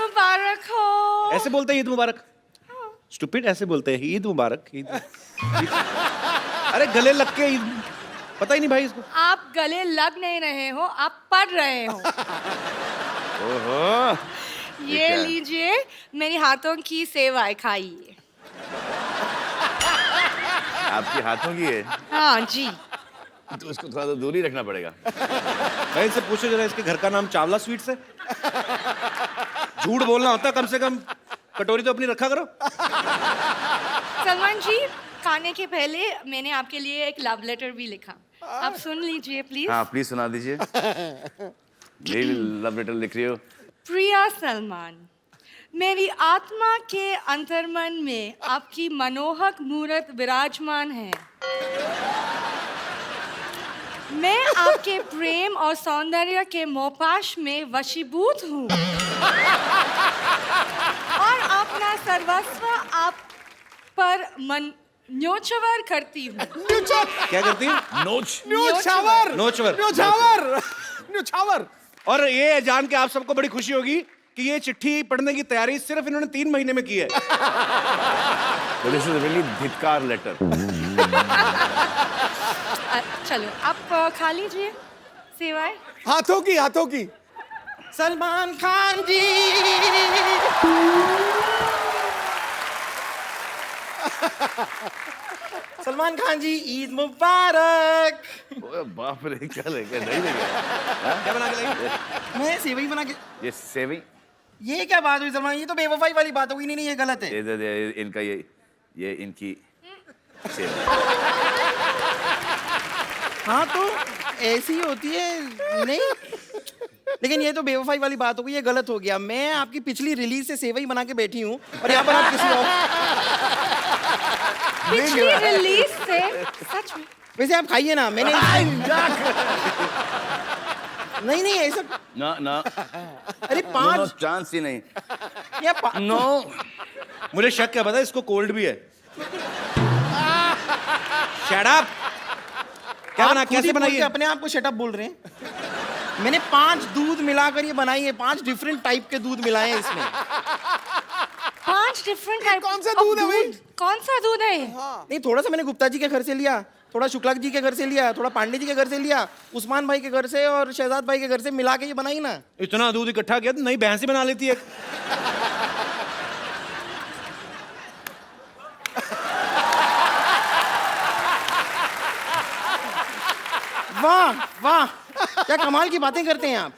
मुबारक हो। ऐसे बोलते हैं ईद मुबारक? स्टूपिड, ऐसे बोलते हैं ईद मुबारक। ईद। अरे गले लग के ईद, पता ही नहीं भाई इसको। आप गले लग नहीं रहे हो, आप पढ़ रहे हो। ओहो, ये लीजिए मेरी हाथों की सेवाएं, खाइए। आपके हाथों की है हाँ जी। तो इसको थोड़ा सा दूर ही रखना पड़ेगा। भाई इनसे पूछो जरा, इसके घर का नाम चावला स्वीट्स है? झूठ बोलना होता कम से कम, कटोरी तो अपनी रखा करो। सलमान जी, खाने के पहले मैंने आपके लिए एक लव लेटर भी लिखा, आप सुन लीजिए प्लीज। हाँ प्लीज सुना दीजिए। मेरी लव लेटर लिख रही हो? प्रिया सलमान, मेरी आत्मा के अंतर्मन में आपकी मनोहक मूर्त विराजमान है। मैं आपके प्रेम और सौंदर्य के मोहपाश में वशीभूत हूँ और अपना सर्वस्व आप पर मन न्योछावर करती हूँ। क्या करती है? नोच। नोचवर। न्योछावर। और ये जान के आप सबको बड़ी खुशी होगी कि ये चिट्ठी पढ़ने की तैयारी सिर्फ इन्होंने 3 महीने में की है। But this is a really धिक्कार लेटर। चलो आप खा लीजिए सेवाएं। हाथों की। सलमान खान जी। सलमान खान जी, ईद मुबारक। ओए बाप रे, क्या लेके नहीं लेके? क्या बना के लाई? मैं सेवई बना के। ये सेविंग, ये क्या बात हुई सलमान? ये तो बेवफाई वाली बात होगी। नहीं, ये गलत है। इनका ये इनकी सेविंग। हाँ तो ऐसी ही होती है। नहीं, लेकिन ये तो बेवफाई वाली बात हो गई, ये गलत हो गया। मैं आपकी पिछली रिलीज से सेवई बना के बैठी हूँ और यहाँ पर आप किसी और। पिछली रिलीज से? सच में? वैसे आप खाइए ना, मैंने नहीं ऐसा ना अरे 5 चांस ही नहीं। या नो, मुझे शक क्या, पता है इसको कोल्ड भी है। Shut up. क्या बना, कैसे बनाई? अपने आप को शटअप बोल रहे हैं। मैंने 5 दूध मिलाकर ये बनाई है। 5 डिफरेंट टाइप के दूध मिलाए हैं इसमें। 5 डिफरेंट टाइप। कौन सा दूध है भाई? कौन सा दूध है? नहीं, थोड़ा सा मैंने गुप्ता जी के घर से लिया, थोड़ा शुक्ला जी के घर से लिया, थोड़ा पांडे जी के घर से लिया, उस्मान भाई के घर से और शहजाद भाई के घर से मिला के ये बनाई ना। इतना दूध इकट्ठा किया तो नई भैंस ही बना लेती है। वाह, क्या कमाल की बातें करते हैं आप।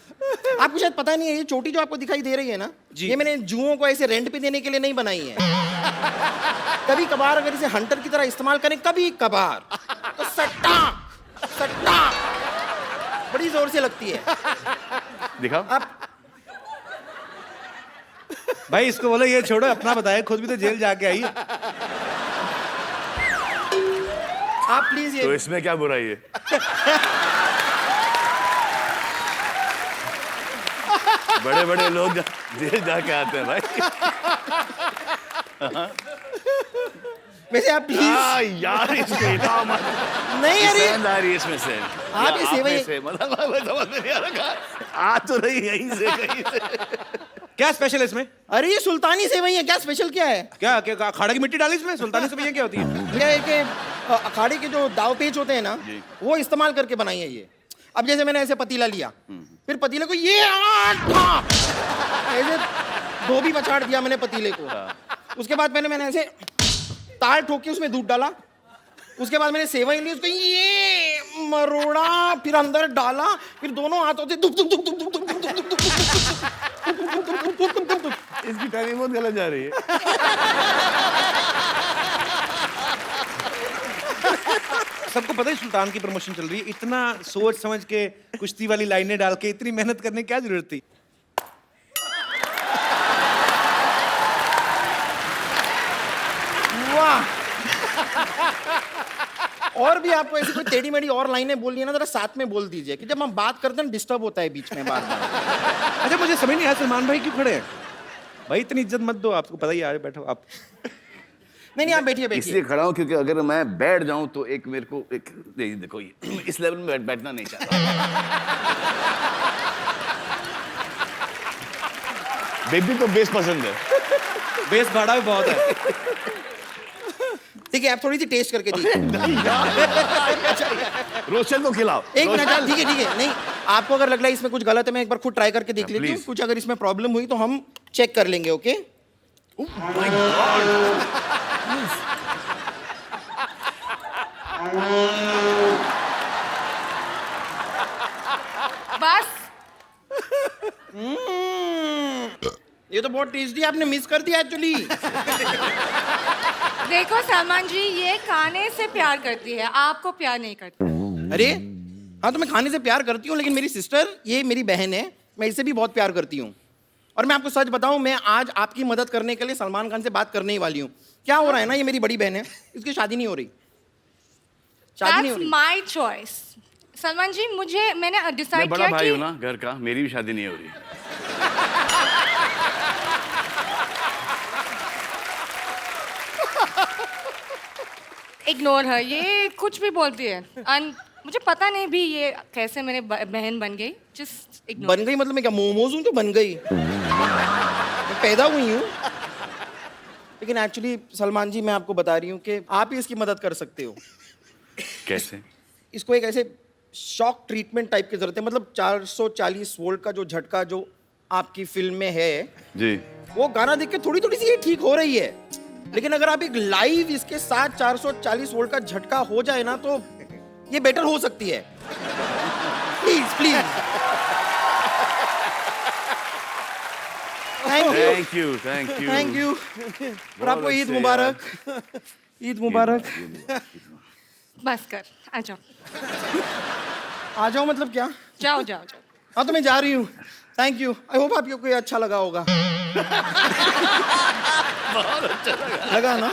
आपको शायद पता नहीं है, ये चोटी जो आपको दिखाई दे रही है ना, ये मैंने जुओं को ऐसे रेंट पे देने के लिए नहीं बनाई है। कभी कभार अगर इसे हंटर की तरह इस्तेमाल करें, कभी कभार, तो सट्टा बड़ी जोर से लगती है। दिखाओ। आप भाई इसको बोलो ये छोड़ो, अपना बताए, खुद भी तो जेल जाके आई है। आप प्लीज ये तो इसमें क्या बुराई है? बड़े लोग जेल जाके आते हैं भाई। वैसे आप प्लीज यार इसको नहीं, अरे आ रही है इसमें से। आप ये सेवई से मतलब समझ में नहीं आ रहा, आ तो रही यहीं से कहीं से। क्या स्पेशल है इसमें? अरे ये सुल्तानी सेवई है, क्या स्पेशल क्या है? क्या अखाड़े की मिट्टी डाली इसमें? सुल्तानी सेवइयां क्या होती है? भैया एक अखाड़े के जो दाव पेच होते हैं ना, वो इस्तेमाल करके बनाई है ये। अब जैसे मैंने ऐसे पतीला लिया, फिर पतीले को ये ऐसे धोबी पछाड़ दिया मैंने पतीले को। उसके बाद मैंने ऐसे ताल ठोक के उसमें दूध डाला। उसके बाद मैंने सेवई ली, उसको ये मरोड़ा, फिर अंदर डाला, फिर दोनों हाथों से दुप दुप दुप दुप दुप दुप दुप दुप दुप दुप दुप। इसकी टाइमिंग बहुत गलत जा रही है। सबको पता है सुल्तान की प्रमोशन चल रही है, इतना सोच समझ के कुश्ती वाली लाइनें डाल के इतनी मेहनत करने की क्या जरूरत थी? वाह। और भी आपको ऐसी कोई टेढ़ी मेढ़ी और लाइनें बोलनी है ना, जरा साथ में बोल दीजिए कि जब हम बात करते हैं डिस्टर्ब होता है बीच में बार बार। अच्छा मुझे समझ नहीं आया सलमान भाई क्यों खड़े हैं? भाई इतनी इज्जत मत दो, आपको पता ही है, बैठो आप। नहीं आप बैठिए इसलिए खड़ा हूं क्योंकि अगर मैं बैठ जाऊं तो एक मेरे को एक देखो ये इस लेवल में बैठना नहीं चाहता। बेबी को बेस पसंद है। बेस भाड़ा भी बहुत है। ठीक है, आप थोड़ी सी टेस्ट करके देखिए। रोशन को खिलाओ। एक मिनट, ठीक है, नहीं आपको अगर लग रहा है इसमें कुछ गलत है, मैं एक बार खुद ट्राई करके देख लेती हूँ। please. कुछ अगर इसमें प्रॉब्लम हुई तो हम चेक कर लेंगे, ओके? बस ये तो बहुत टेस्टी, आपने मिस कर दिया एक्चुअली। देखो सलमान जी, ये खाने से प्यार करती है, आपको प्यार नहीं करती। अरे हाँ, तो मैं खाने से प्यार करती हूँ, लेकिन मेरी सिस्टर, ये मेरी बहन है, मैं इससे भी बहुत प्यार करती हूँ। और मैं आपको सच बताऊं, मैं आज आपकी मदद करने के लिए सलमान खान से बात करने ही वाली हूँ। क्या हो रहा है ना, ये मेरी बड़ी बहन है, इसकी शादी नहीं हो रही। शादी नहीं हो That's रही। my choice. सलमान जी, मैंने मैं डिसाइड बड़ा किया भाई कि हूँ ना घर का, मेरी भी शादी नहीं हो रही। इग्नोर है, ये कुछ भी बोलती है। मुझे पता नहीं भी ये कैसे मेरे बहन बन गई। Just ignore. बन गई मतलब मैं क्या मोमोज हूँ तो बन गई? मैं पैदा हुई हूँ। लेकिन एक्चुअली सलमान जी, मैं आपको बता रही हूँ कि आप ही इसकी मदद कर सकते हो। कैसे? इसको एक ऐसे शॉक ट्रीटमेंट टाइप की जरूरत है। मतलब 440 वोल्ट का जो झटका जो आपकी फिल्म में है, जी। वो गाना देख के थोड़ी थोड़ी सी ये ठीक हो रही है, लेकिन अगर आप एक लाइव इसके साथ 440 वोल्ट का झटका हो जाए ना, तो ये बेटर हो सकती है। Please please. Thank you. Thank you. और आपको ईद मुबारक। ईद मुबारक। बस कर, आ जाओ। आ जाओ मतलब क्या? जाओ जाओ जाओ। हाँ, तो मैं जा रही हूँ। Thank you. आई होप आपको ये अच्छा लगा होगा। लगा ना?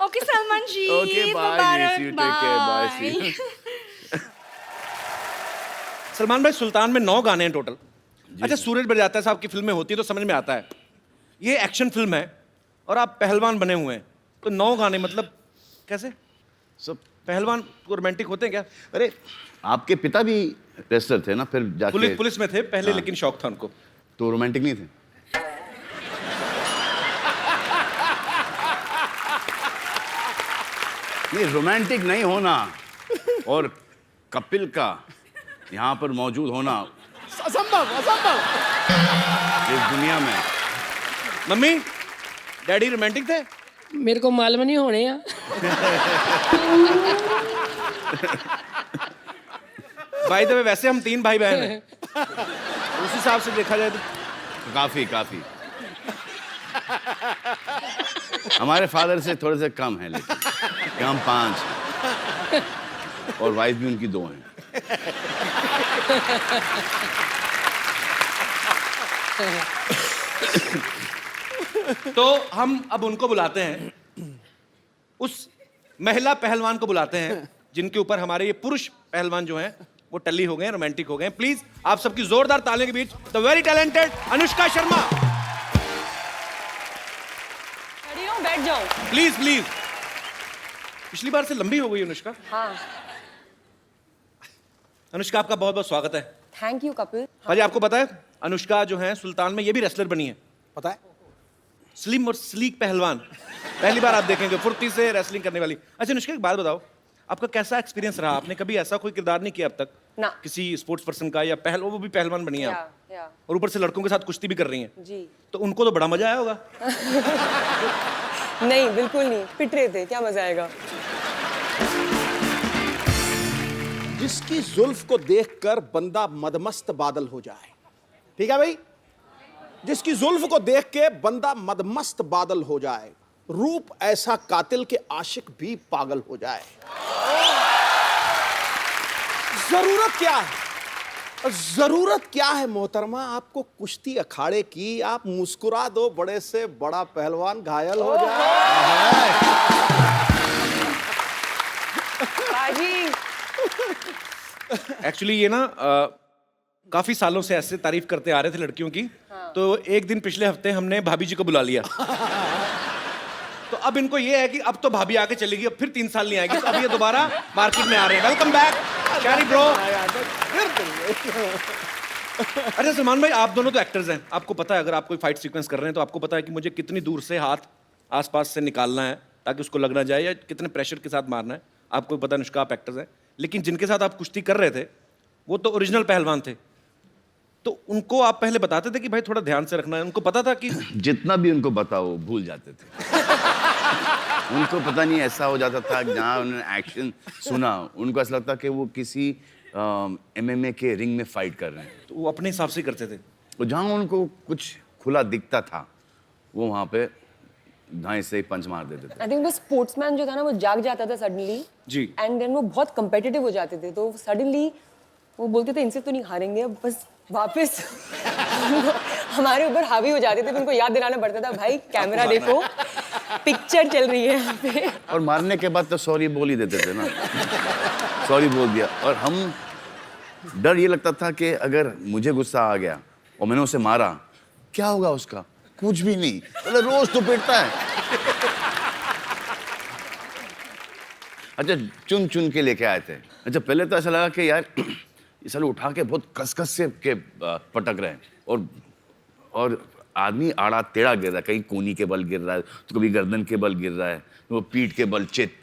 Okay Salman ji, Okay, Eid bye, मुबारक, miss you, take care, bye, see you. bye. Salman भाई, सुल्तान में 9 गाने हैं टोटल। अच्छा, सूरज बरजाता है साहब की फिल्में होती है तो समझ में आता है। ये एक्शन फिल्म है और आप पहलवान बने हुए हैं, तो 9 गाने मतलब कैसे? सब पहलवान को रोमांटिक होते हैं क्या? अरे आपके पिता भी रेसलर थे ना, फिर जाके पुलिस में थे पहले, हाँ। लेकिन शौक था उनको। तो रोमांटिक नहीं थे? नहीं, रोमांटिक नहीं होना और कपिल का यहाँ पर मौजूद होना असंभव इस दुनिया में। मम्मी डैडी रोमांटिक थे? मेरे को मालूम नहीं होने या भाई तो वैसे हम 3 भाई बहन हैं, उस हिसाब से देखा जाए तो काफी हमारे फादर से थोड़े से कम है, लेकिन कि हम 5 हैं। और वाइफ भी उनकी 2 हैं। तो हम अब उनको बुलाते हैं, उस महिला पहलवान को बुलाते हैं जिनके ऊपर हमारे ये पुरुष पहलवान जो हैं वो टल्ली हो गए हैं, रोमांटिक हो गए हैं। प्लीज आप सबकी जोरदार तालियों के बीच the very talented Anushka Sharma. खड़ी हो, बैठ जाओ। Please please. पिछली बार से लंबी हो गई अनुष्का। हाँ, अनुष्का, आपका बहुत बहुत स्वागत है। Thank you Kapil. भाजी, आपको पता है अनुष्का जो है सुल्तान में ये भी रेसलर बनी है। पता है? स्लिम और स्लीक पहलवान, पहली बार आप देखेंगे फुर्ती से रेसलिंग करने वाली। अच्छा अनुष्का, एक बात बताओ, आपका कैसा एक्सपीरियंस रहा? आपने कभी ऐसा कोई किरदार नहीं किया अब तक ना। किसी स्पोर्ट्स पर्सन का, या वो भी पहलवान बनी है आप, या और ऊपर से लड़कों के साथ कुश्ती भी कर रही हैं, जी। तो उनको तो बड़ा मजा आया होगा। नहीं, बिल्कुल नहीं, पिट रहे थे, क्या मजा आएगा। जिसकी जुल्फ को देखकर बंदा मदमस्त बादल हो जाए, ठीक है भाई? जिसकी जुल्फ को देख के बंदा मदमस्त बादल हो जाए, रूप ऐसा कातिल के आशिक भी पागल हो जाए। जरूरत क्या है? जरूरत क्या है मोहतरमा आपको कुश्ती अखाड़े की? आप मुस्कुरा दो, बड़े से बड़ा पहलवान घायल हो जाए। बाजी, एक्चुअली ये ना काफी सालों से ऐसे तारीफ करते आ रहे थे लड़कियों की। तो एक दिन पिछले हफ्ते हमने भाभी जी को बुला लिया। तो अब इनको ये है कि अब तो भाभी आके चलेगी, अब फिर 3 साल नहीं आएगी, तो अब ये दोबारा मार्केट में आ रहे हैं। वेलकम बैक शैरी ब्रो। अच्छा सलमान भाई, आप दोनों तो एक्टर्स हैं, आपको पता है अगर आप कोई फाइट सीक्वेंस कर रहे हैं तो आपको पता है कि मुझे कितनी दूर से हाथ आसपास से निकालना है ताकि उसको लग ना जाए, या कितने प्रेशर के साथ मारना है। आपको पता है अनुष्का, आप एक्टर्स हैं, लेकिन जिनके साथ आप कुश्ती कर रहे थे वो तो ओरिजिनल पहलवान थे, तो उनको आप पहले बताते थे कि भाई थोड़ा ध्यान से रखना है? उनको पता था कि जितना भी उनको बताओ भूल जाते थे। उनको पता नहीं ऐसा हो जाता था कि जहाँ उन्होंने एक्शन सुना उनको ऐसा लगता कि वो किसी MMA के रिंग में फाइट कर रहे हैं। तो वो अपने हिसाब से ही करते थे। और जहाँ उनको कुछ खुला दिखता था वो वहाँ पे दाएं से पंच मार देते थे। आई थिंक वो स्पोर्ट्समैन जो था ना वो जाग जाता था सडनली जी। एंड देन वो बहुत कंपेटिटिव हो जाते थे, तो सडनली वो बोलते थे इनसे तो नहीं हारेंगे, अब बस वापस हमारे ऊपर हावी हो जाते थे। तो उनको याद दिलाना पड़ता था, भाई कैमरा देखो, पिक्चर चल रही है यहाँ पे। और मारने के बाद तो सॉरी बोल ही देते थे ना, सॉरी बोल दिया। और हम डर ये लगता था कि अगर मुझे गुस्सा आ गया और मैंने उसे मारा, क्या होगा उसका? कुछ भी नहीं, मतलब रोज तो पिटता है। अच्छा, चुन चुन के लेके आए थे। अच्छा, पहले तो ऐसा लगा कि यार ये साले उठा के बहुत कस से के पटक रहे हैं, और आदमी आड़ा टेढ़ा गिर रहा है, कहीं कोनी के बल गिर रहा है, तो कभी गर्दन के बल गिर रहा है, तो वो पीठ के बल चित,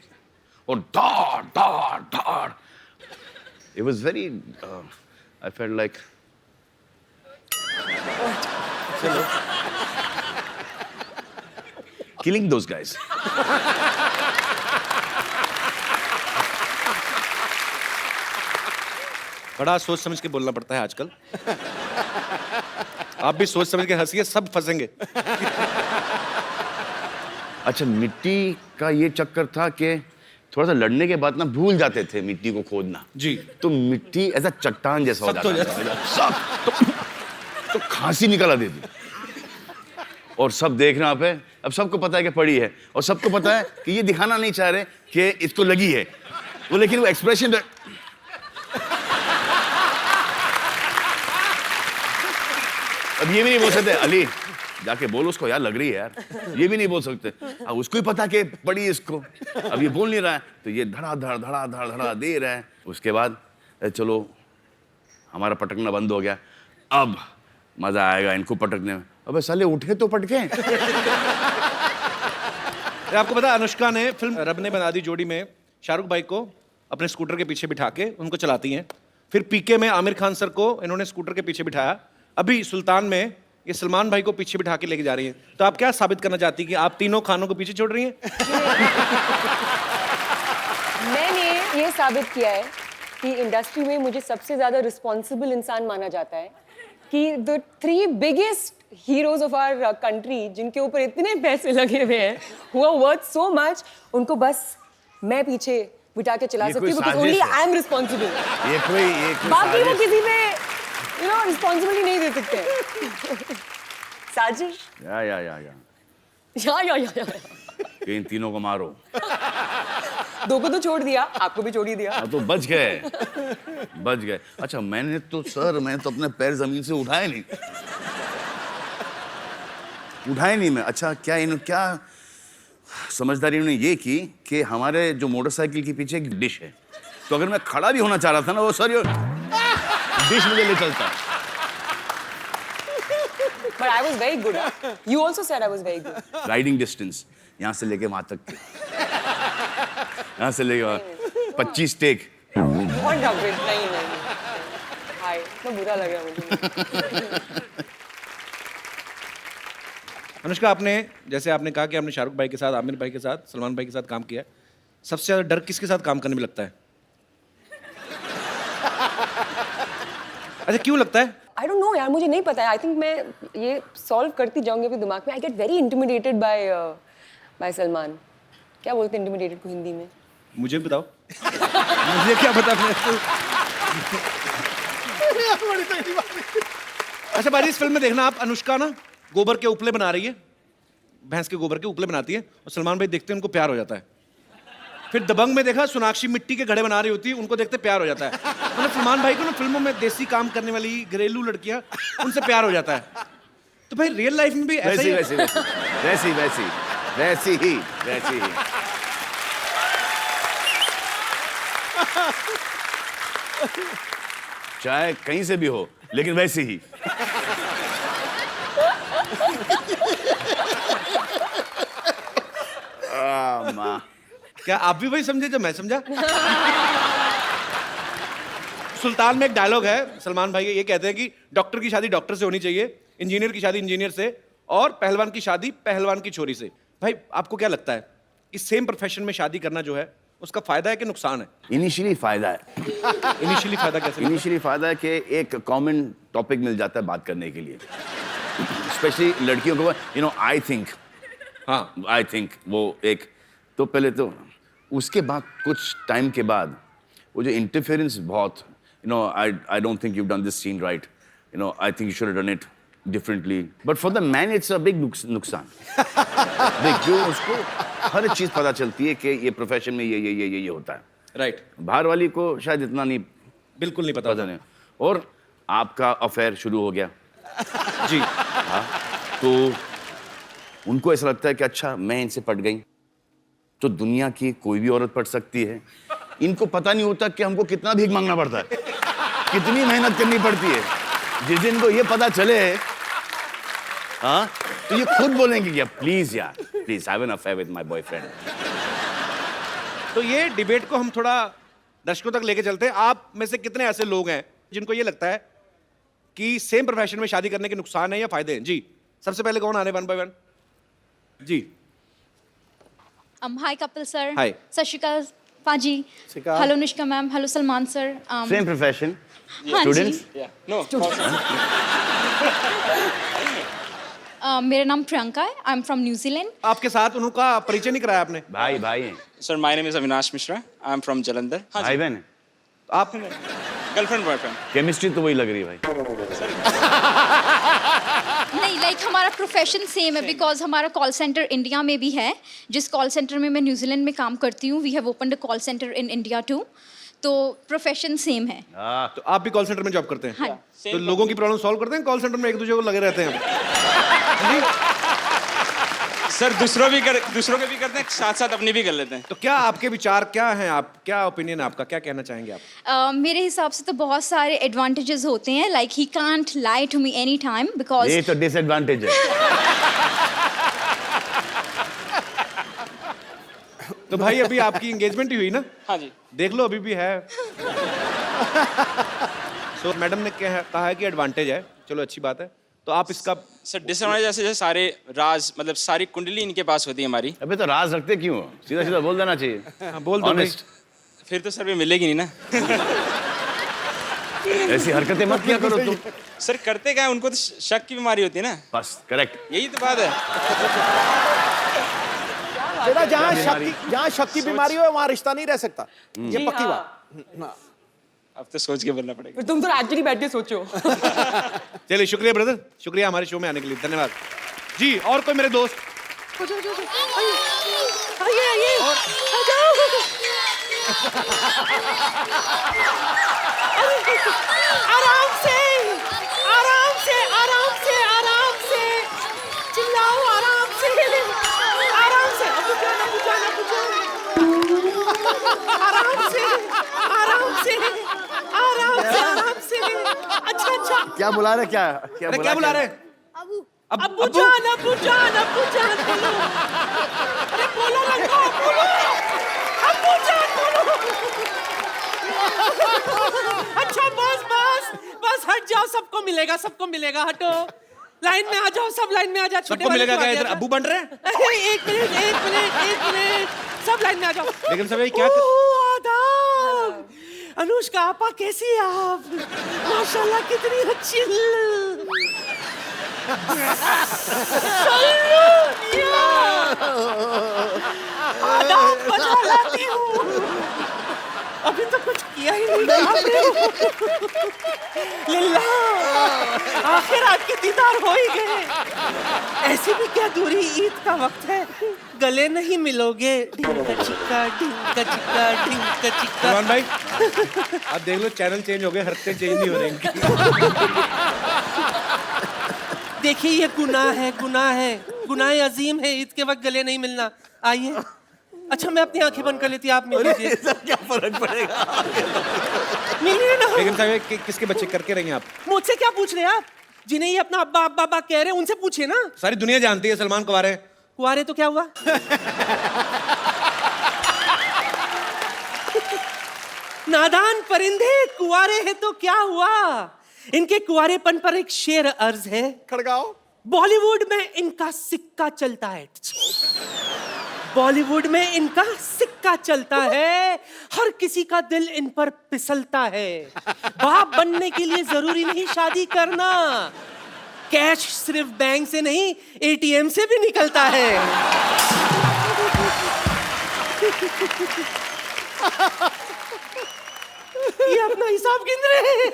और धाड़ धाड़ धाड़। It was very I felt like killing those guys. बड़ा सोच समझ के बोलना पड़ता है आजकल। आप भी सोच समझ के हंसिए, सब फंसेंगे। अच्छा, मिट्टी का ये चक्कर था कि थोड़ा सा लड़ने के बाद ना भूल जाते थे मिट्टी को खोदना। जी। तो मिट्टी ऐसा चट्टान जैसा हो सख्त हो जाता था। सख्त। तो खांसी निकल आती थी। और सब देख रहे हैं पे, अब सबको पता है कि पड़ी है, और सबको पता है कि ये दिखाना नहीं चाह रहे कि इसको लगी है वो, लेकिन वो एक्सप्रेशन अब ये भी नहीं बोल सकते, अली जाके बोल उसको यार लग रही है यार, ये भी नहीं बोल सकते। अब उसको ही पता कि पड़ी इसको, अब ये बोल नहीं रहा है, तो ये धड़ा धड़ धड़ा धड़ धड़ा दे रहा है। उसके बाद चलो हमारा पटकना बंद हो गया, अब मजा आएगा इनको पटकने में। अबे साले उठे तो पटके। आपको पता, अनुष्का ने फिल्म रब ने बना दी जोड़ी में शाहरुख भाई को अपने स्कूटर के पीछे बिठा के उनको चलाती हैं। फिर पीके में आमिर खान सर को इन्होंने स्कूटर के पीछे बिठाया। अभी सुल्तान में ये सलमान भाई को पीछे बिठा के लेके जा रही हैं। तो आप क्या साबित करना चाहती हैं कि आप तीनों खानों को पीछे छोड़ रही हैं? मैंने ये साबित किया है कि इंडस्ट्री में मुझे सबसे ज्यादा रिस्पॉन्सिबल इंसान माना जाता है, कि the 3 biggest heroes of our country, जिनके ऊपर इतने पैसे लगे हुए हैं, who are worth so much, उनको बस मैं पीछे बिठा के चला ये सकती हूँ, कोई because only साजिश है। I am responsible। ये कोई बाकी वो साजिश। किसी पे रिस्पॉन्सिबिलिटी नहीं दे सकते। साजिश। या। कि इन तीनों को मारो। 2 को तो छोड़ दिया, आपको भी छोड़ ही दिया। तो बच गए। अच्छा, मैंने तो अपने पैर जमीन से उठाए नहीं मैं। अच्छा, क्या समझदारी उन्होंने ये की कि हमारे जो मोटरसाइकिल के पीछे एक डिश है, तो अगर मैं खड़ा भी होना चाह रहा था ना, वो सर डिश मुझे ले चलता। But I was very good. You also said I was very good. Riding distance यहाँ से लेके वहां तक के, यहाँ से लेके वहां 25 टेक। What a bit, नहीं। हाय, तो बुरा लग रहा मुझे। अनुष्का, आपने जैसे आपने कहा कि आपने शाहरुख भाई के साथ, आमिर भाई के साथ, सलमान भाई के साथ काम किया है, सबसे ज्यादा डर किसके साथ काम करने में लगता है? अच्छा, क्यों लगता है? I don't know यार, मुझे नहीं पता है। I think मैं ये सॉल्व करती जाऊंगी अपने दिमाग में। I get very intimidated by Salman. क्या बोलते हैं intimidated को हिंदी में? मुझे भी बताओ। मुझे क्या पता। अच्छा बाजी, इस फिल्म में देखना आप, अनुष्का ना गोबर के उपले बना रही है, भैंस के गोबर के उपले बनाती है, और सलमान भाई देखते हैं उनको प्यार हो जाता है। फिर दबंग में देखा सोनाक्षी मिट्टी के घड़े बना रही होती है, उनको देखते प्यार हो जाता है। मतलब सलमान भाई को ना फिल्मों में देसी काम करने वाली घरेलू लड़कियां, उनसे प्यार हो जाता है। तो भाई रियल लाइफ में भी ऐसा ही वैसी ही। चाहे कहीं से भी हो, लेकिन वैसे ही। माँ क्या आप भी वही समझे जो मैं समझा? सुल्तान में एक डायलॉग है, सलमान भाई ये कहते हैं कि डॉक्टर की शादी डॉक्टर से होनी चाहिए, इंजीनियर की शादी इंजीनियर से, और पहलवान की शादी पहलवान की छोरी से। भाई आपको क्या लगता है इस सेम प्रोफेशन में शादी करना जो है उसका फायदा है कि नुकसान है? इनिशियली फायदा है। इनिशियली फायदा कैसे? इनिशियली फायदा है कि एक कॉमन टॉपिक मिल जाता है बात करने के लिए, स्पेशली लड़कियों को। यू नो आई थिंक, हाँ आई थिंक वो एक तो पहले तो, उसके बाद कुछ टाइम के बाद वो जो इंटरफेरेंस बहुत, you know I don't think you done this scene right, you know I think you should have done it differently, but for the man it's a big नुकसान। देख, जो उसको हर चीज पता चलती है कि ये प्रोफेशन में ये होता है, राइट। बाहर वाली को शायद इतना नहीं, बिल्कुल नहीं पता पता नहीं। और आपका अफेयर शुरू हो गया जी। हाँ, तो उनको ऐसा लगता है कि अच्छा मैं इनसे पट गई तो दुनिया की कोई भी औरत पट सकती है। इनको पता नहीं होता कि हमको कितना भीख मांगना पड़ता है, कितनी मेहनत करनी पड़ती है। जिस दिन को ये पता चले, हाँ, तो ये खुद बोलेंगे कि प्लीज यार, please have an affair with my boyfriend. तो ये डिबेट को हम थोड़ा दर्शकों तक लेके चलते हैं। आप में से कितने ऐसे लोग हैं जिनको ये लगता है कि सेम प्रोफेशन में शादी करने के नुकसान है या फायदे हैं? जी, सबसे पहले कौन आ रहे 1 by 1? जी, हाय कपिल सर। Hi. सत श्री अकाल पाजी। श्रीकाल। Hello Anushka ma'am, hello Salman sir. Same profession, हाँ स्टूडेंट्स। मेरा नाम प्रियंका है, आई एम फ्रॉम न्यूजीलैंड। आपके साथ उनका परिचय नहीं कराया आपने? भाई भाई हैं, Sir, my name is Avinash Mishra. I'm from Jalandhar. हाँ भाई बहन हैं। आप गर्लफ्रेंड बॉयफ्रेंड। केमिस्ट्री तो वही लग रही है भाई। नहीं, लाइक हमारा प्रोफेशन सेम है, बिकॉज हमारा कॉल सेंटर इंडिया में भी है। जिस कॉल सेंटर में मैं न्यूजीलैंड में काम करती हूँ, we have opened a call centre in India too, तो प्रोफेशन सेम है। तो आप भी कॉल सेंटर में जॉब करते हैं? हाँ। तो लोगों की प्रॉब्लम सॉल्व करते हैं कॉल सेंटर में, एक दूसरे को लगे रहते हैं। सर दूसरों के भी करते हैं, साथ साथ अपनी भी कर लेते हैं। तो क्या आपके विचार क्या हैं, आप क्या ओपिनियन है आपका, क्या कहना चाहेंगे आप? मेरे हिसाब से तो बहुत सारे एडवांटेजेस होते हैं, like he can't lie to me any time because. ये तो डिसएडवांटेज है। तो भाई अभी आपकी एंगेजमेंट ही हुई ना? हाँ जी। देख लो अभी भी है। सो मैडम ने कहा है कि एडवांटेज है, चलो अच्छी बात है। तो आप इसका सर डिसएडवांटेज जैसे सारे राज, मतलब सारी कुंडली इनके पास होती है हमारी। अबे तो राज रखते क्यों हो? सीधा सीधा बोल देना चाहिए। हाँ, बोल दो भाई। Honest. फिर तो सर भी मिलेगी नहीं ना। ऐसी हरकतें मत किया करो तुम। सर करते क्या है, उनको तो शक की बीमारी होती है ना, बस करेक्ट। यही तो बात है। बेटा जहाँ शक की बीमारी हो वहाँ रिश्ता नहीं रह सकता, ये पक्की बात। अब तो सोच के बोलना पड़ेगा। फिर तुम तो एक्चुअली बैठ के सोचो। चलिए शुक्रिया ब्रदर, शुक्रिया हमारे शो में आने के लिए, धन्यवाद जी। और कोई मेरे दोस्त? आराम से, आराम से, आराम से, आराम से चिल्लाओ, आराम से, आराम से। अब आराम से, आराम से, आराम से, आराम से। अच्छा अच्छा। क्या बुला रहे, क्या अरे क्या बुला रहे? अब्बू जान, अब्बू जान, अब्बू जान बोलो। अरे बोलो लड़का, बोलो। अब्बू जान बोलो। अच्छा बस बस बस, हट जाओ, सबको मिलेगा, सबको मिलेगा, हटो। लाइन में आ जाओ, सब लाइन में आ जाओ। सबको मिलेगा क्या? इधर अब्बू बन रहे हैं? एक मिनट, एक मिनट, एक मिनट, सब लाइन में आ जाओ। लेकिन सब ये क्या आदाब। अनुष्का आपा, कैसी हैं आप? माशाल्लाह कितनी अच्छी। आदाब बजा लाती हूँ। अभी तो कुछ किया ही नहीं लिल्ला, आखिर आपके दीदार हो ही गए। ऐसी भी क्या दूरी, ईद का वक्त है, गले नहीं मिलोगे। ढिंका चिक्का, ढिंका चिक्का, ढिंका चिक्का। सलमान भाई आप देख लो, चैनल चेंज हो गए, हरकतें चेंज नहीं हो रही इनकी। देखिए ये गुनाह है, गुनाह है, गुनाह अजीम है, ईद के वक्त गले नहीं मिलना। आइए अच्छा मैं अपनी आंखें बंद कर लेती, आप मिल लीजिए। क्या फर्क पड़ेगा? मिलिए ना। बेगम साहब किसके बच्चे करके रहेंगे आप? मुझसे क्या पूछ रहे हैं आप? जिन्हें ये अपना अब्बा अब्बा अब्बा कह रहे हैं उनसे पूछिए ना। सारी दुनिया जानती है सलमान कुंवारे। कुआरे तो क्या हुआ? नादान परिंदे, कुआरे हैं तो क्या हुआ? इनके कुआरेपन पर एक शेर अर्ज है। खड़गाओ। बॉलीवुड में इनका सिक्का चलता है। बॉलीवुड में इनका सिक्का चलता है, हर किसी का दिल इन पर फिसलता है। बाप बनने के लिए जरूरी नहीं शादी करना, कैश सिर्फ बैंक से नहीं एटीएम से भी निकलता है। ये अपना हिसाब गिन रहे हैं।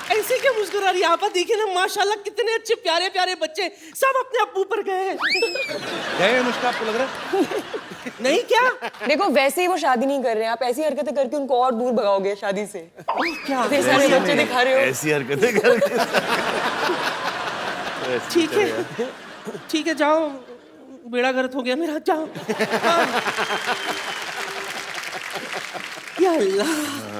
ऐसे क्या मुस्कुरा रही? आप देखिए ना, माशाल्लाह कितने अच्छे प्यारे प्यारे बच्चे सब अपने अब्बू पर गए। गए मुझको आपको लग रहा है? नहीं क्या? देखो वैसे ही वो शादी नहीं कर रहे हैं, आप ऐसी हरकतें करके उनको और दूर भगाओगे शादी से। क्या इतने सारे बच्चे दिखा रहे हो। ऐसी हरकतें करके। ठीक है जाओ, बेड़ा गर्क हो गया मेरा, जाओ। या अल्लाह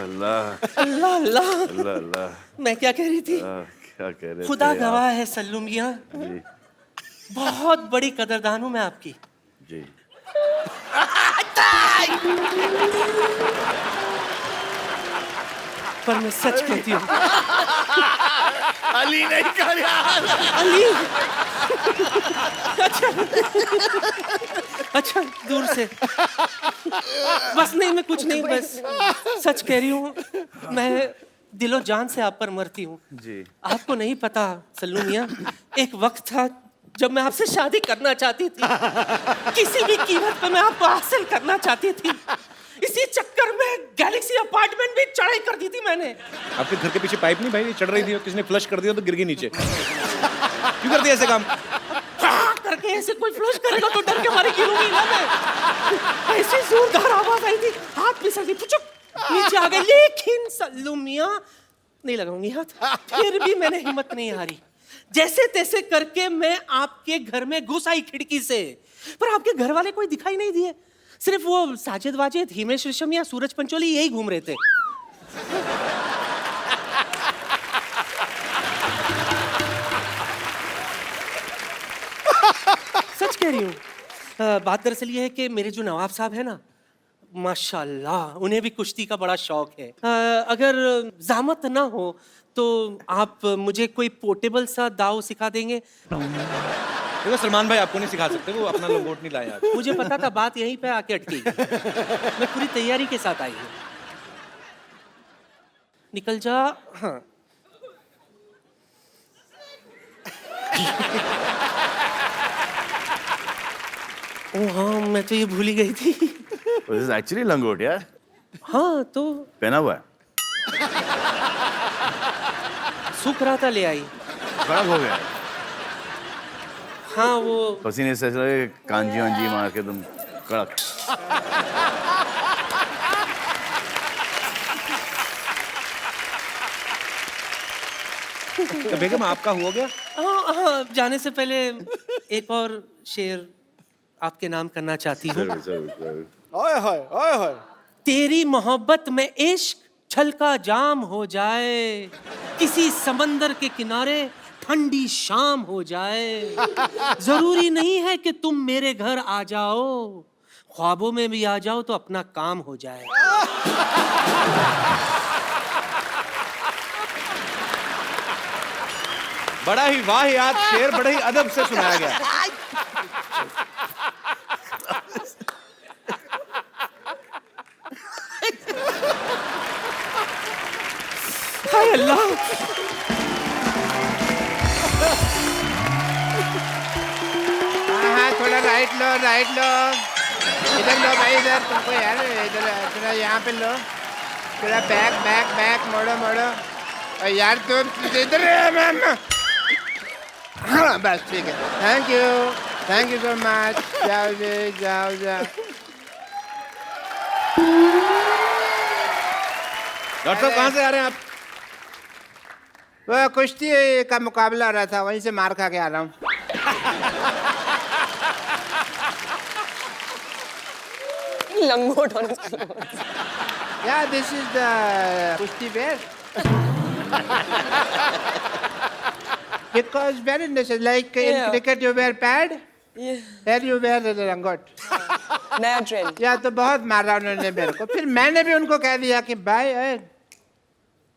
अल्लाह अल्लाह अल्लाह। अल्लाह अल्लाह। मैं क्या कह रही थी? क्या कह रहे खुदा थे गवाह है सल्लू मियां, जी बहुत बड़ी कदरदान हूं मैं आपकी। जी। पर मैं सच कहती हूँ अली नहीं कर यार। अली। अच्छा दूर से बस। नहीं मैं कुछ नहीं, बस सच कह रही हूँ, मैं दिलो जान से आप पर मरती हूँ। जी। आपको नहीं पता सल्लू मियां, एक वक्त था जब मैं आपसे शादी करना चाहती थी, किसी भी कीमत पर मैं आपको हासिल करना चाहती थी। इसी चक्कर में गैलेक्सी अपार्टमेंट भी चढ़ाई कर दी थी मैंने। आपके घर के पीछे पाइप नहीं भाई चढ़ रही थी, किसने फ्लश कर दिया तो गिर गई नीचे। क्यों कर दिया ऐसे काम? करके ऐसे कोई फ्लश करेगा तो डर के मारे गिरूंगी ना मैं। ऐसी जोरदार आवाज आई थी, हाथ फिसल गई, पुचुक नीचे आ गए। लेकिन सल्लू मियां नहीं लगाऊंगी हाथ, फिर भी मैंने हिम्मत नहीं हारी। जैसे तैसे करके मैं आपके घर में घुस आई खिड़की से, पर आपके घर वाले कोई दिखाई नहीं दिए। सिर्फ वो साजिद वाजिद, हिमेश रेशमिया, सूरज पंचोली यही घूम रहे थे। सच कह रही हूँ। बात दरअसल ये है कि मेरे जो नवाब साहब है ना, माशाल्लाह उन्हें भी कुश्ती का बड़ा शौक है। अगर ज़हमत ना हो तो आप मुझे कोई पोर्टेबल सा दाव सिखा देंगे? देखो सलमान भाई आपको नहीं सिखा सकते, वो अपना लंगोट नहीं लाए आज। मुझे पता था बात यहीं पे आके अटकेगी। मैं पूरी तैयारी के साथ आई हूँ। निकल जा। हाँ ओ हाँ, मैं तो ये भूल ही गई थी। This is actually लंगोट यार। हाँ तो पहना हुआ है। सूख रहा था, ले आई। खराब हो गया। हाँ वो पसीने से ऐसा लगे कांजी वांजी मार के तुम कड़क। तो बेगम आपका हुआ गया? हाँ हाँ, जाने से पहले एक और शेर आपके नाम करना चाहती हूँ। ओए होए ओए होए। तेरी मोहब्बत में इश्क छलका जाम हो जाए, किसी समंदर के किनारे ठंडी शाम हो जाए। जरूरी नहीं है कि तुम मेरे घर आ जाओ, ख्वाबों में भी आ जाओ तो अपना काम हो जाए। बड़ा ही वाहियात शेर बड़े ही अदब से सुनाया गया। हाय अल्लाह। हाँ थोड़ा राइट लो राइट लो, इधर लो भाई इधर, तुमको यार इधर थोड़ा यहाँ पे लो, थोड़ा बैक बैक बैक मोड़ो मोड़ो। और यार तुम इधर मैम। हाँ बस ठीक है, थैंक यू सो मच। जाओ जी जाओ जाओ। डॉक्टर साहब कहाँ से आ रहे हैं आप? वो कुश्ती का मुकाबला हो रहा था, वहीं से मार खा के आ रहा हूँ। लंगोट on his clothes. Yeah, this is the kushti wear. Because very necessary. Like in Yeah. cricket you wear pad, Yeah. here you wear the langot. नया ट्रेंड. या तो बहुत मारा उन्होंने मेरे को, फिर मैंने भी उनको कह दिया कि भाई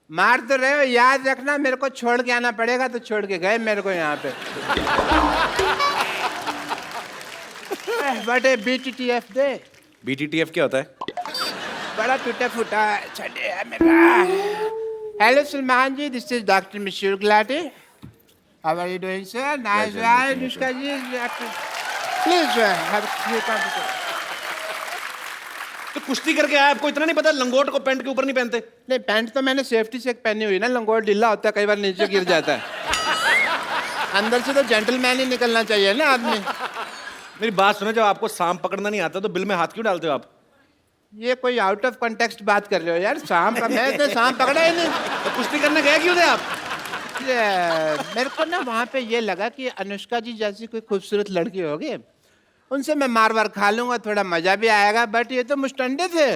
मार तो रहे हो, याद रखना मेरे को छोड़ के आना पड़ेगा, तो छोड़ के गए मेरे को यहाँ पे. What a BTTF day. BTTF क्या होता है? बड़ा टूटा फूटा छड़े है मेरा. Hello Salman ji, this is doctor मशहूर Gulati. How are you doing sir? Nice right. Anushka ji please have you confidence. तो कुश्ती करके आया, आपको इतना नहीं पता लंगोट को पैंट के ऊपर नहीं पहनते? नहीं, पैंट तो मैंने सेफ्टी से पहनी हुई ना, लंगोट ढीला होता है, कई बार नीचे गिर जाता है. अंदर से तो जेंटलमैन ही निकलना चाहिए ना आदमी. मेरी बात सुनो, जब आपको सांप पकड़ना नहीं आता तो बिल में हाथ क्यों डालते हो आप? ये कोई आउट ऑफ कॉन्टेक्स्ट बात कर रहे हो यार. सांप, मैं तो सांप पकड़ा ही नहीं. तो कुश्ती करने गए क्यों थे आप? मेरे को ना वहाँ पे ये लगा कि अनुष्का जी जैसी कोई खूबसूरत लड़की होगी, उनसे मैं मार वार खा लूंगा, थोड़ा मजा भी आएगा. बट ये तो मुस्टंडे थे.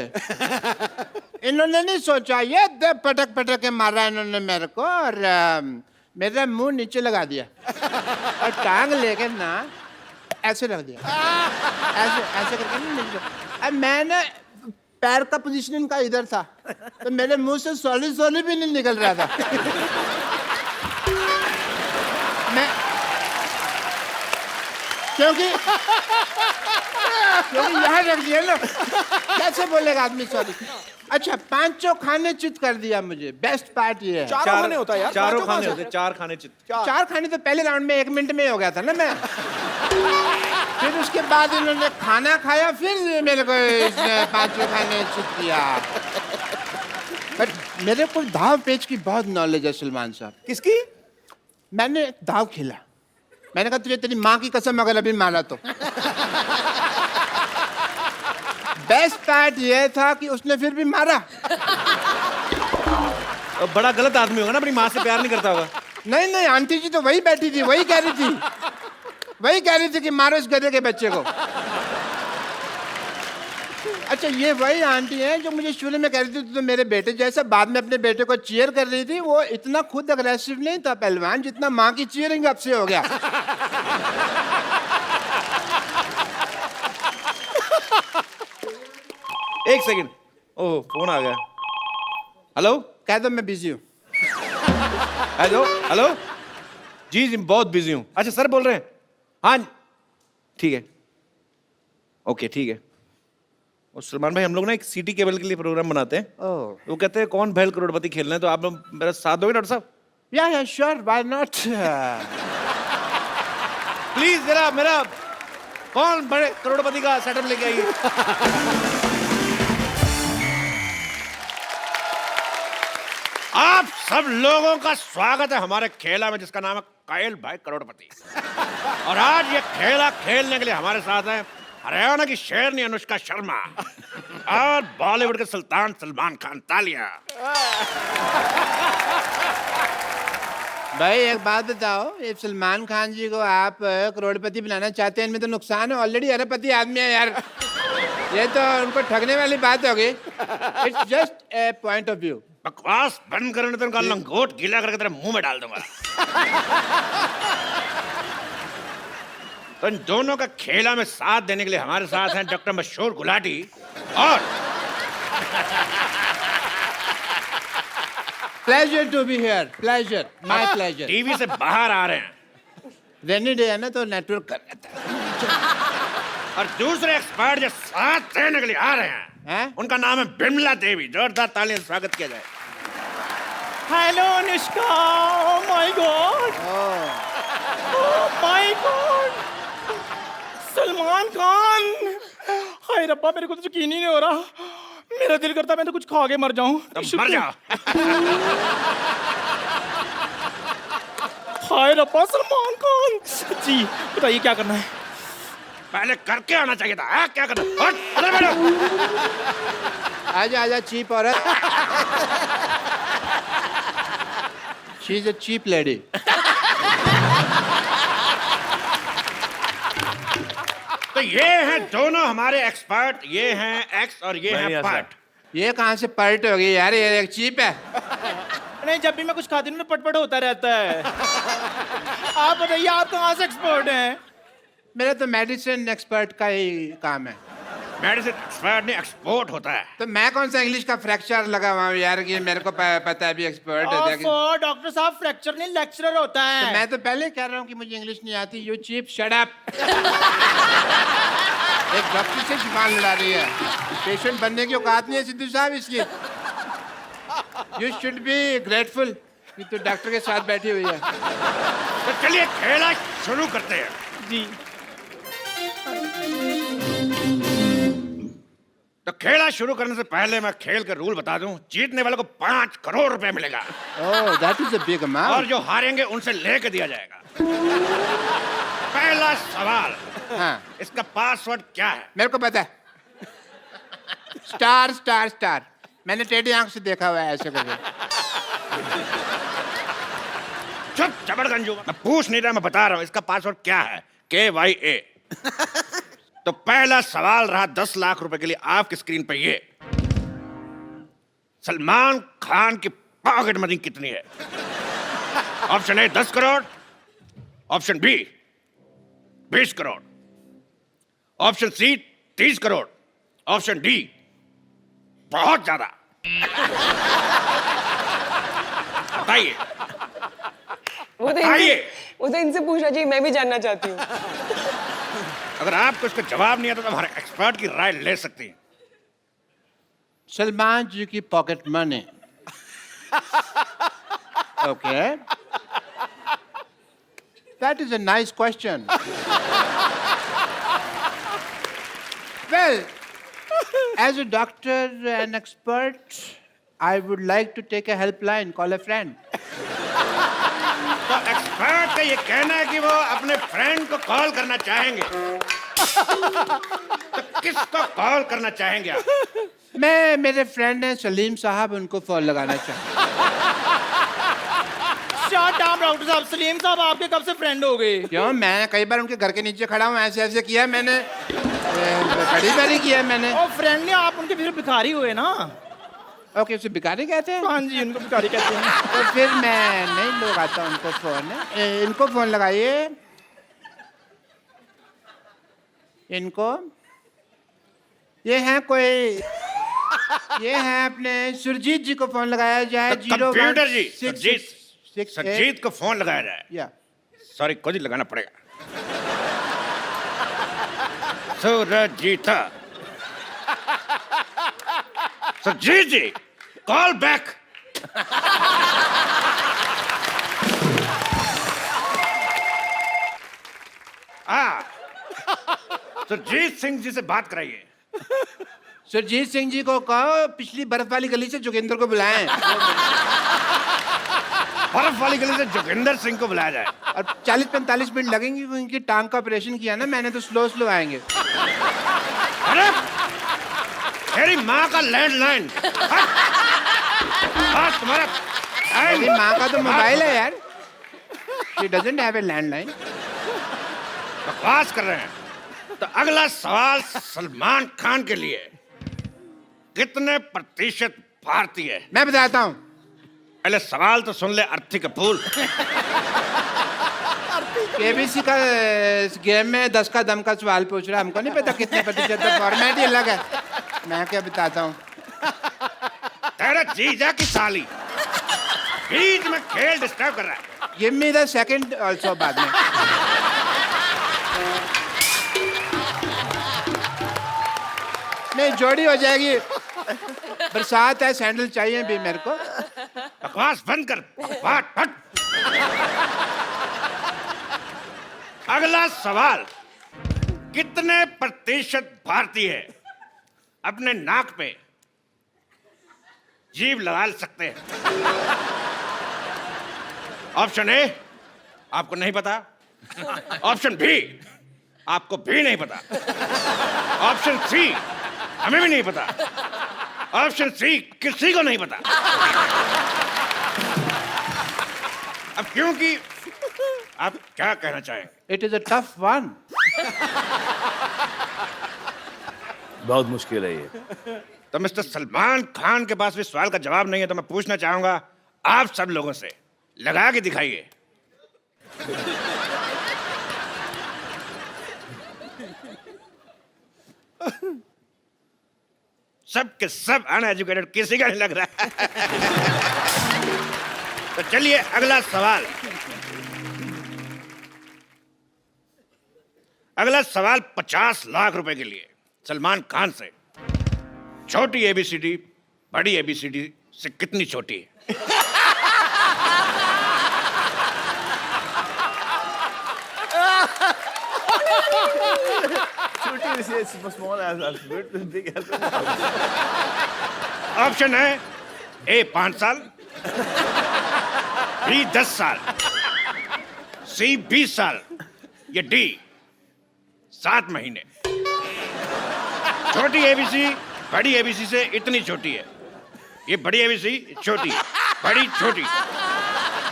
इन्होंने नहीं सोचा, ये पटक पटक के मारा इन्होंने मेरे को, और मेरा मुंह नीचे लगा दिया और टांग लेके ना ऐसे रख दिया. ऐसे ऐसे करके नहीं नीचे. अब मैं ना पैर का पोजीशन इनका इधर था, तो मेरे मुंह से सॉलिड सॉलिड भी नहीं निकल रहा था. मैं क्योंकि यहाँ रख दिया ना, कैसे बोलेगा आदमी सॉरी. अच्छा, पांचों खाने चित कर दिया मुझे. बेस्ट पार्ट ये है. चारों खाने होता है यार. चारों पांचों खाने कहाँ होते, चार खाने चित. चार खाने तो पहले राउंड में 1 मिनट में ही हो गया था ना मैं. फिर उसके बाद इन्होंने खाना खाया, फिर मेरे को इसने पांचों खाने चित किया. बट मेरे को दाव पेच की बहुत नॉलेज है सलमान साहब. किसकी? मैंने दाव खेला. मैंने कहा तुझे तेरी माँ की कसम अगर अभी मारा तो. बेस्ट पार्ट ये था कि उसने फिर भी मारा. अब बड़ा गलत आदमी होगा ना, अपनी माँ से प्यार नहीं करता होगा. नहीं नहीं, आंटी जी तो वही बैठी थी, वही कह रही थी कि मारो इस गधे के बच्चे को. अच्छा, ये वही आंटी है जो मुझे शुरू में कह रही थी तो मेरे बेटे जैसा, बाद में अपने बेटे को चीयर कर रही थी. वो इतना खुद अग्रेसिव नहीं था पहलवान, जितना माँ की चीयरिंग अब से हो गया. एक सेकंड, ओह फोन आ गया. हेलो, कह दो मैं बिजी हूँ. Hello hello. जी जी बहुत बिजी हूँ. अच्छा सर बोल रहे हैं? हाँ ठीक है, ओके ठीक है. और सलमान भाई, हम लोग ना एक सिटी केबल के लिए प्रोग्राम बनाते हैं. वो कहते हैं कौन भैल करोड़पति खेलना है, तो आप लोग मेरा साथ दोगे डॉक्टर साहब? या श्योर, व्हाई नॉट. प्लीज जरा मेरा कौन बड़े करोड़पति का सेटअप लेके आइए. आप सब लोगों का स्वागत है हमारे खेला में, जिसका नाम है कायल भाई करोड़पति. और आज ये खेला खेलने के लिए हमारे साथ है हरियाणा की शेरनी अनुष्का शर्मा और बॉलीवुड के सुल्तान सलमान खान. तालियां. भाई एक बात बताओ, ये सलमान खान जी को आप करोड़पति बनाना चाहते हैं, इनमें तो नुकसान है. ऑलरेडी अरबपति आदमी है यार. ये तो उनको ठगने वाली बात होगी. It's just a point of view. बकवास बंद करने तो उनका लंगोट गीला करके तेरे मुंह में डाल दूंगा. तो इन दोनों का खेला में साथ देने के लिए हमारे साथ हैं डॉक्टर मशहूर गुलाटी और pleasure to be here. Pleasure, my pleasure. TV से बाहर आ रहे हैं. रेनी डे है ना, तो नेटवर्क कर रहता है. और दूसरे एक्सपर्ट जो साथ देने के लिए आ रहे हैं, उनका नाम है बिमला देवी. जोरदार तालियों से स्वागत किया जाए. Hello Anushka. Oh my god. Oh my god. Salman Khan. Hi रब्बा, मेरे को तो यकीन ही नहीं हो रहा. मेरा दिल करता मैं तो कुछ खा के मर जाऊं. मर जाओ. हाय रब्बा, सलमान खान जी बताइए क्या करना है. पहले करके आना चाहिए था. हाँ, क्या करना? हट, अंदर बैठो. आजा आजा चीप औरत. She is a cheap lady. तो ये हैं दोनों हमारे एक्सपर्ट, ये हैं एक्स और ये नहीं, हैं ऐसा। पर्ट। ये कहाँ से पर्ट हो गई यार, ये एक चीप है। नहीं, जब भी मैं कुछ खाती हूँ ना पटपट होता रहता है। आप बताइए, आप कहाँ से एक्सपर्ट हैं? मेरा तो मेडिसिन एक्सपर्ट का ही काम है। मेडिसिन एक्सपर्ट नहीं, एक्सपोर्ट होता है। तो मैं कौन सा इंग्लिश का फ्रैक्चर लगा हुआ हूँ यार कि मेरे को पता है भी एक्सपर्ट है। ओफो, डॉक्टर साहब फ्रैक्चर नहीं लेक्चरर होता है। मैं तो पहले कह रहा हूँ कि मुझे इंग्लिश नहीं आती। You cheap, shut up. एक डॉक्टर से जुबान लड़ा रही है। पेशेंट बनने की औकात नहीं है सिद्धू साहब इसकी। यू शुड बी ग्रेटफुल कि तू डॉक्टर के साथ बैठी हुई है। तो चलिए खेला शुरू करते हैं। जी। तो खेला शुरू करने से पहले मैं खेल के रूल बता दूं। जीतने वाले को 5 करोड़ रुपए मिलेगा ओह, दैट इज अ बिग और अमाउंट। जो हारेंगे उनसे लेके दिया जाएगा। पहला सवाल, हाँ, इसका पासवर्ड क्या है? मेरे को पता है। Star star star. मैंने टेढ़ी आंख से देखा हुआ है ऐसे करके। चुप जबरगंजू, मैं पूछ नहीं रहा, मैं बता रहा हूं इसका पासवर्ड क्या है। KYA। तो पहला सवाल रहा 10 लाख रुपए के लिए। आपकी स्क्रीन पे ये सलमान खान की पॉकेट मनी कितनी है? Option A 10 crore, option B 20 crore, option C 30 crore, option D बहुत ज्यादा। बताइए। आइए। वो तो इनसे पूछना चाहिए, मैं भी जानना चाहती हूँ। अगर आपको इसका जवाब नहीं आता तो हमारे एक्सपर्ट की राय ले सकती हैं। सलमान जी की pocket money. Okay, that is a nice question. Well, as a doctor and expert, I would like to take a helpline, call a friend. तो एक्सपर्ट का ये कहना है कि वो अपने फ्रेंड को कॉल करना चाहेंगे। तो किसको कॉल करना चाहेंगे आप? मैं, मेरे फ्रेंड हैं सलीम साहब, उनको फोन लगाना चाहूँ। शट अप डॉक्टर साहब। सलीम साहब आपके कब से फ्रेंड हो गए? क्यों, मैं कई बार उनके घर के नीचे खड़ा हूँ, ऐसे ऐसे किया मैंने, बड़ी बारी किया मैंने। ओ फ्रेंड ने, आप उनके फिर भिखारी हुए ना? ओके, उसे भिखारी कहते हैं? हाँ जी, उनको भिखारी कहते हैं। तो फिर मैं नहीं लगाता उनको फोन। इनको फोन लगाइए, इनको। ये हैं कोई, ये हैं अपने सुरजीत जी को फोन लगाया जाए। तो कंप्यूटर जी, 0166 सरजीत को फोन लगाया जाए। या सॉरी, खुद ही लगाना पड़ेगा। सुरजीता, सरजीत जी, कॉल बैक। सुरजीत सिंह जी से बात कराइए। सुरजीत सिंह जी को कहो पिछली बर्फ वाली गली से जोगिंदर को बुलाएं। बर्फ वाली गली से जोगिंदर सिंह को बुलाया जाए। और 40-45 मिनट लगेंगे, वो इनकी टांग का ऑपरेशन किया ना मैंने, तो स्लो स्लो आएंगे। अरे तेरी माँ का लैंडलाइन। तुम्हारा मेरी माँ का तो मोबाइल है यार। She doesn't have a landline. बकवास कर रहे हैं। तो अगला सवाल सलमान खान के लिए, कितने प्रतिशत भारतीय है? मैं बताता हूँ। पहले सवाल तो सुन ले अर्थी कपूर। केबीसी का गेम में 10 का दम का सवाल पूछ रहा है, हमको नहीं पता कितने प्रतिशत, तो फॉर्मेट ही अलग है। मैं क्या बताता हूँ। तेरा जीजा की साली बीच में खेल डिस्टर्ब कर रहा है। Give me the second also बाद में। नहीं, जोड़ी हो जाएगी। बरसात है, सैंडल चाहिए भी मेरे को। बकवास बंद कर, बकवास हट। अगला सवाल, कितने प्रतिशत भारतीय अपने नाक पे जीभ लगा सकते हैं? ऑप्शन ए आपको नहीं पता, ऑप्शन बी आपको भी नहीं पता, ऑप्शन सी हमें भी नहीं पता, ऑप्शन सी किसी को नहीं पता। अब क्योंकि आप क्या कहना चाहेंगे? It is a tough one. बहुत मुश्किल है ये। तो मिस्टर सलमान खान के पास भी सवाल का जवाब नहीं है, तो मैं पूछना चाहूंगा आप सब लोगों से, लगा के दिखाइए। सब के सब अनएजुकेटेड, किसी का नहीं लग रहा है। तो चलिए अगला सवाल। अगला सवाल 50 लाख रुपए के लिए सलमान खान से। छोटी एबीसीडी बड़ी एबीसीडी से कितनी छोटी है? ऑप्शन है ए 5 साल, बी 10 साल, सी 20 साल, या डी 7 महीने। छोटी एबीसी बड़ी एबीसी से इतनी छोटी है। ये बड़ी एबीसी छोटी, बड़ी छोटी,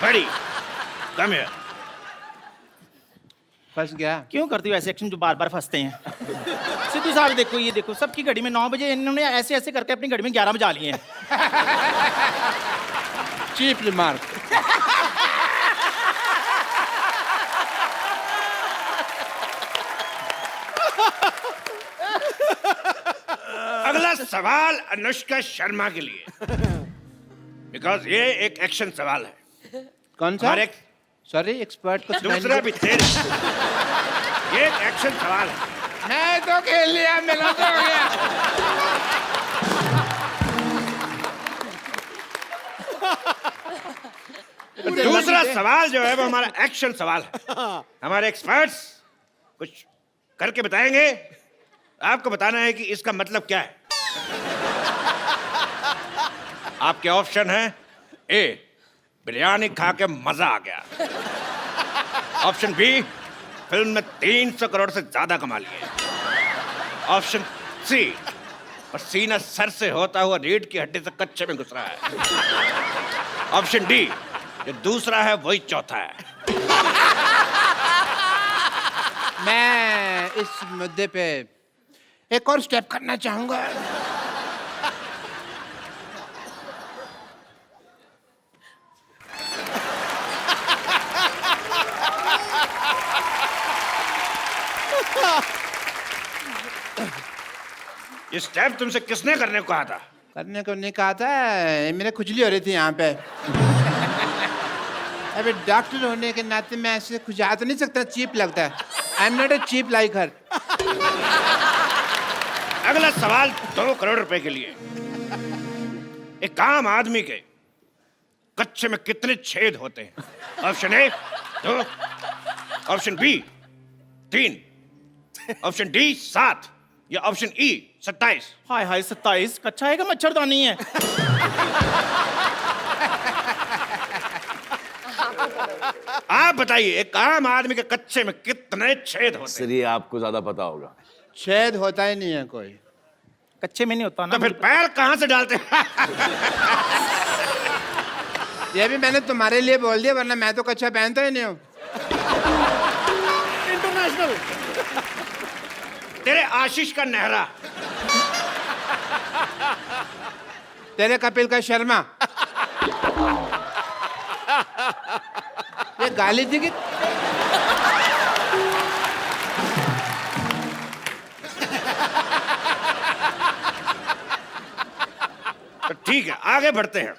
बड़ी कम है। फंस गया। क्यों करती हो ऐसे एक्शन जो बार बार फंसते हैं? सिद्धू साहब देखो, ये देखो, सबकी घड़ी में 9 बजे, इन्होंने ऐसे ऐसे करके अपनी घड़ी में 11 बजा लिए हैं। Cheap remark. अगला सवाल अनुष्का शर्मा के लिए, बिकॉज ये एक एक्शन सवाल है। कौन सा? हमारे सॉरी, एक्सपर्ट को दूसरा भी तेरे, ये एक एक्शन सवाल है। मैं तो खेल लिया, मिला तो हो गया। दूसरा सवाल जो है वो हमारा एक्शन सवाल है। हमारे एक्सपर्ट्स कुछ करके बताएंगे, आपको बताना है कि इसका मतलब क्या है। आपके ऑप्शन है ए, बिरयानी खा के मजा आ गया। ऑप्शन बी, फिल्म में 300 करोड़ से ज्यादा कमा लिए। ऑप्शन सी, पसीना सर से होता हुआ रीढ़ की हड्डी से कच्चे में घुस रहा है। ऑप्शन डी, जो दूसरा है वही चौथा है। मैं इस मुद्दे पे एक और स्टेप करना चाहूंगा। ये स्टेप तुमसे किसने करने को कहा था? करने को नहीं कहा था, मेरे खुजली हो रही थी यहाँ पे। अबे डॉक्टर होने के नाते मैं ऐसे खुजा तो नहीं सकता, चीप लगता है। I am not a cheap like her. अगला सवाल 2 करोड़ रुपए के लिए। एक आम आदमी के कच्चे में कितने छेद होते हैं? Option A 2, option B 3, option D 7, या ऑप्शन ई 27। हाय हाय, 27 कच्चा है कि मच्छरदानी है? आप बताइए, एक आम आदमी के कच्चे में कितने छेद होते हैं? सर ये आपको ज्यादा पता होगा। छेद होता ही नहीं है कोई। कच्चे में नहीं होता ना। तो फिर पैर कहां से डालते हैं? ये भी मैंने तुम्हारे लिए बोल दिया, वरना मैं तो कच्चा पहनता ही नहीं हूँ। इंटरनेशनल। तेरे आशीष का नेहरा, तेरे कपिल का शर्मा। ये गाली थी कि तो ठीक है, आगे बढ़ते हैं।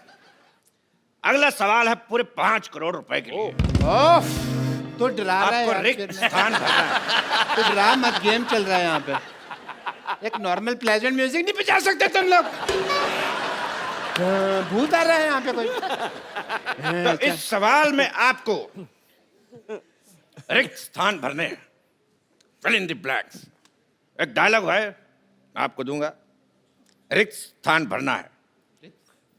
अगला सवाल है पूरे 5 करोड़ रुपए के लिए। ओफ, तो डरा रहा है आपको यार, रिक्त स्थान भरना है। तो डरा मत, गेम चल रहा है यहाँ पे। एक नॉर्मल प्लेजेंट म्यूजिक नहीं बजा सकते तुम लोग? भूत आ रहा है यहाँ पे कोई। तो इस सवाल में आपको रिक्त स्थान भरने हैं। Fill in the blanks. एक डायलॉग है, मैं आपको दूंगा, रिक्त स्थान भरना है।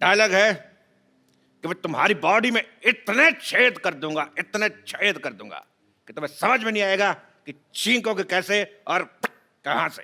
डायलॉग है कि मैं तुम्हारी बॉडी में इतने छेद कर दूंगा, इतने छेद कर दूंगा कि तुम्हें समझ में नहीं आएगा कि छींकोगे कैसे और कहां से।